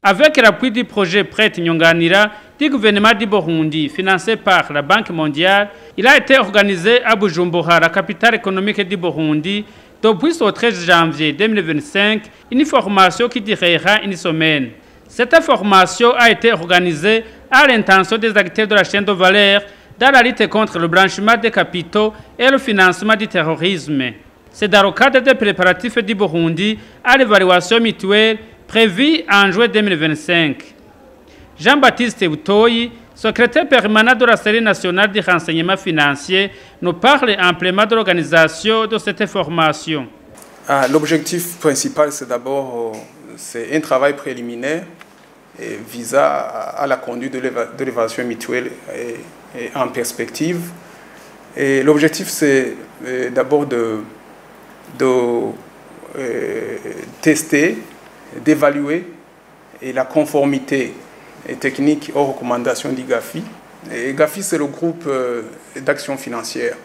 Avec l'appui du projet Prête Nyonganira du gouvernement du Burundi, financé par la Banque mondiale, il a été organisé à Bujumbura, la capitale économique du Burundi, depuis le 13 janvier 2025, une formation qui durera une semaine. Cette formation a été organisée à l'intention des acteurs de la chaîne de valeur dans la lutte contre le blanchiment des capitaux et le financement du terrorisme. C'est dans le cadre des préparatifs du Burundi à l'évaluation mutuelle prévue en juin 2025. Jean-Baptiste Butoyi, secrétaire permanent de la série nationale du renseignement financier, nous parle amplement de l'organisation de cette formation. L'objectif principal, c'est d'abord un travail préliminaire visant à la conduite de l'évaluation mutuelle et en perspective. Et l'objectif, c'est d'abord de tester, d'évaluer la conformité technique aux recommandations du GAFI. Et GAFI, c'est le groupe d'action financière,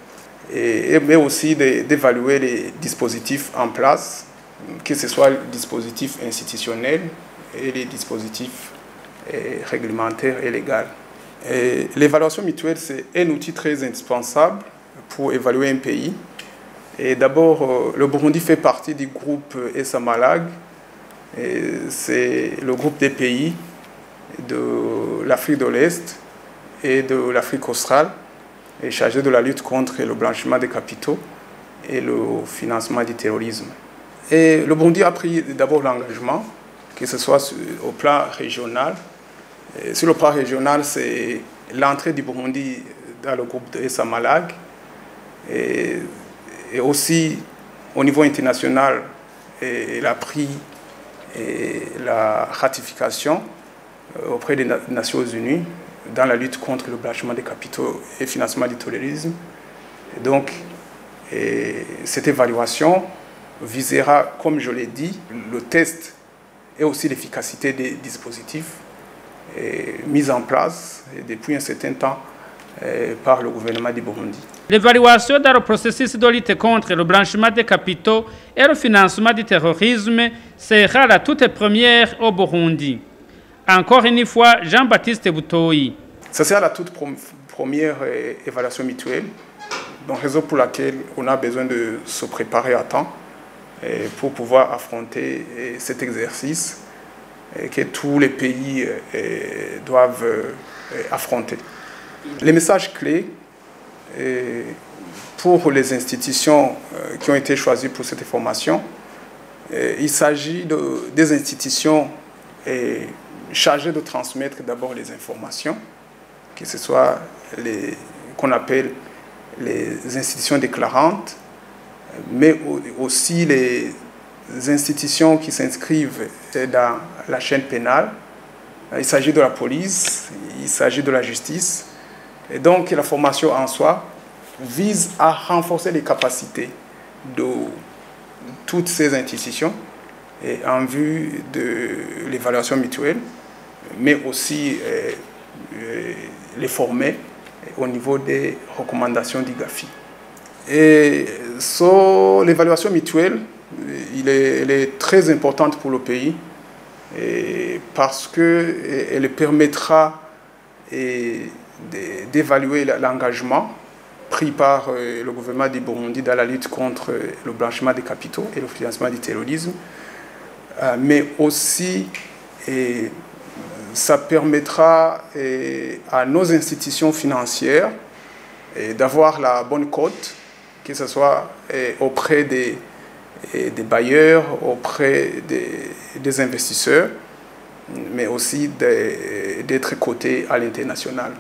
mais aussi d'évaluer les dispositifs en place, que ce soit les dispositifs institutionnels et les dispositifs réglementaires et légaux. L'évaluation mutuelle, c'est un outil très indispensable pour évaluer un pays. Et d'abord, le Burundi fait partie du groupe ESA-MALAG. C'est le groupe des pays de l'Afrique de l'Est et de l'Afrique australe est chargé de la lutte contre le blanchiment des capitaux et le financement du terrorisme. Et le Burundi a pris d'abord l'engagement, que ce soit au plan régional. Et sur le plan régional, c'est l'entrée du Burundi dans le groupe de ESA-MALAG. Et aussi, au niveau international, il a pris la ratification auprès des Nations Unies dans la lutte contre le blanchiment des capitaux et le financement du terrorisme. Et donc, cette évaluation visera, comme je l'ai dit, le test et aussi l'efficacité des dispositifs mis en place depuis un certain temps par le gouvernement du Burundi. L'évaluation dans le processus de lutte contre le blanchiment des capitaux et le financement du terrorisme sera la toute première au Burundi. Encore une fois, Jean-Baptiste Butoyi. Ce sera la toute première évaluation mutuelle, donc raison pour laquelle on a besoin de se préparer à temps pour pouvoir affronter cet exercice que tous les pays doivent affronter. Les messages clés pour les institutions qui ont été choisies pour cette formation, il s'agit des institutions chargées de transmettre d'abord les informations, que ce soit qu'on appelle les institutions déclarantes, mais aussi les institutions qui s'inscrivent dans la chaîne pénale. Il s'agit de la police, il s'agit de la justice. Et donc la formation en soi vise à renforcer les capacités de toutes ces institutions en vue de l'évaluation mutuelle, mais aussi les former au niveau des recommandations du GAFI. Et l'évaluation mutuelle, elle est très importante pour le pays parce qu'elle permettra d'évaluer l'engagement pris par le gouvernement du Burundi dans la lutte contre le blanchiment des capitaux et le financement du terrorisme, mais aussi ça permettra à nos institutions financières d'avoir la bonne cote, que ce soit auprès des bailleurs, auprès des investisseurs, mais aussi d'être cotés à l'international.